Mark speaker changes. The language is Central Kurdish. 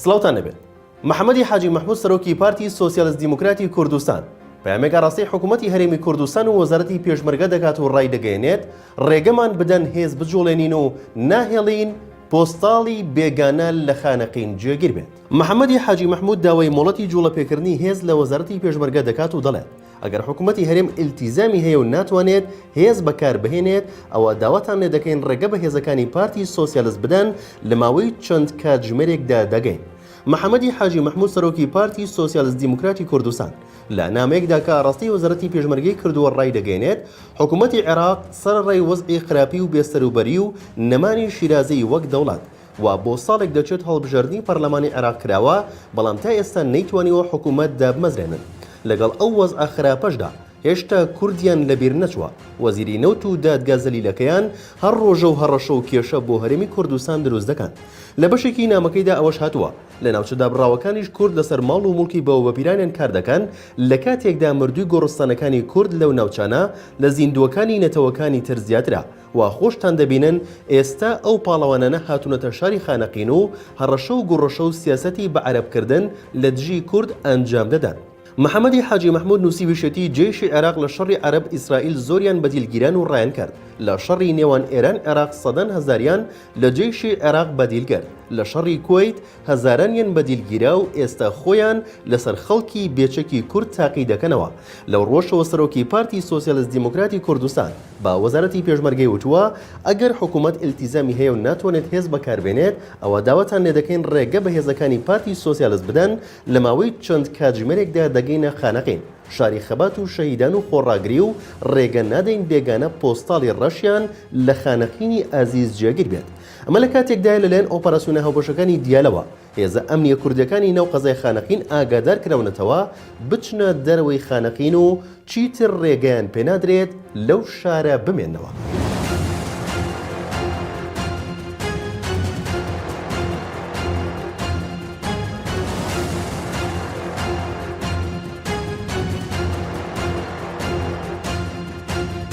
Speaker 1: سڵاوتان لەبێت. محەممەدی حاجی مەحموود سەرۆکی پارتی سۆسیالیست دیموکراتی کوردستان پامێکە ڕاستی حکوومەتی هەرێمی کوردستان و وەزارەتی پێشمەرگە دەکات و ڕای دەگەێنێت ڕێگەمان بدەن هێز بجوڵێنین و ناهێڵین پۆستاڵی بێگانە لە خانەقین جێگیر بێت. محەممەدی حاجی مەحموود داوای مۆڵەتی جوڵەپێکردنی هێز لە وەزارەتی پێشمەرگە دەکات و دەڵێت ئەگەر حکوومەتی هەرێم ئیلتیزامی هەیە و ناتوانێت هێز بەکاربهێنێت ئەوە داواتان لێ دەکەین ڕێگە بە هێزەکانی پارتی سۆسیالیست بدەن لە ماوەی چەند کاتژمێرێکدا دەگەین. محەممەدی حاجی مەحموود سەرۆکی پارتی سۆسیالیست دیموکراتی کوردستان لە نامەیەکدا کە ڕاستی وەزارەتی پێشمەرگەی کردووە ڕای دەگەێنێت حکوومەتی عێراق سەرڕای وەزعی خراپی و بێسەروبەری و نەمانی شیرازەی وەک دەوڵات و بۆ ساڵێک دەچێت هەڵبژاردننی پەرلەمانی عێراق کراوە بەڵام تا ئێستا نەیتوانیوە حکوومەت دابمەزرێنن. لەگەڵ ئەو وەزع خراپەشدا هێشتا کوردیان لەبیر نەچوە. وەزیری نەوت و دادگا زەلیلەکەیان هەر ڕۆژە و هەڕەشە و کێشە بۆ هەرێمی کوردستان دروست دەکەن. لە بەشێکی نامەکەیدا ئەوەش هاتووە لە ناوچەدا بڕاوەکانیش کورد لەسەر ماڵ و موڵکی بەوە بەپیرانیان کار دەکەن لە کاتێکدا مردووی گۆڕستانەکانی کورد لەو ناوچانە لە زیندوەکانی نەتەوەکانی تر زیاترە و خۆشتان دەبینن ئێستا ئەو پاڵەوانانە هاتوونەتە شاری خانەقین و هەڕەشە و گوڕەشە و سیاسەتی بە عەرەبکردن لە دژی کورد ئەنجام دەدەن. محەممەدی حاجی مەحموود نووسی وشێتی جێشی عێراق لە شەڕی عەرەب ئیسرائیل زۆریان بەدیلگیران و ڕایان کرد. لە شەڕی نێوان ئێران عێراق سەدەن هەزاریان لە جێشی عێراق بەدیلگەر. لە شەڕی کوێیت هەزارانیان بەدیلگیرا و ئێستا خۆیان لەسەر خەڵکی بێچەکی کورد تاقی دەکەنەوە. لەو ڕۆژەوە سەرۆکی پارتی سۆسیالیست دیموکراتی کوردستان با وەزارەتی پێشمەرگەی وتووە ئەگەر حکوومەت ئیلتیزامی هەیە و ناتوانێت هێز بەکاربێنێت ئەوە داوەتان لێ دەکەین ڕێگە بە هێزەکانی پارتی سۆسیالیست بدەن لە ماوەی چەند کاتژمێرێکدا دەگەینە خانەقین. شاری خەبات و شەهیدان و خۆڕاگری و ڕێگە نادەین بێگانە پۆستاڵی ڕەشیان لە خانەقینی ئازیز جێگیر بێت. ئەمە لە کاتێکدایە لەلایەن ئۆپەراسیۆنە هاوبەشەکانی دیالەوە هێزە ئەمنیە کوردەکانی ناو قەزای خانەقین ئاگادار کراونەتەوە بچنە دەرەوەی خانەقین و چیتر ڕێگەیان پێنادرێت لەو شارە بمێنەوە.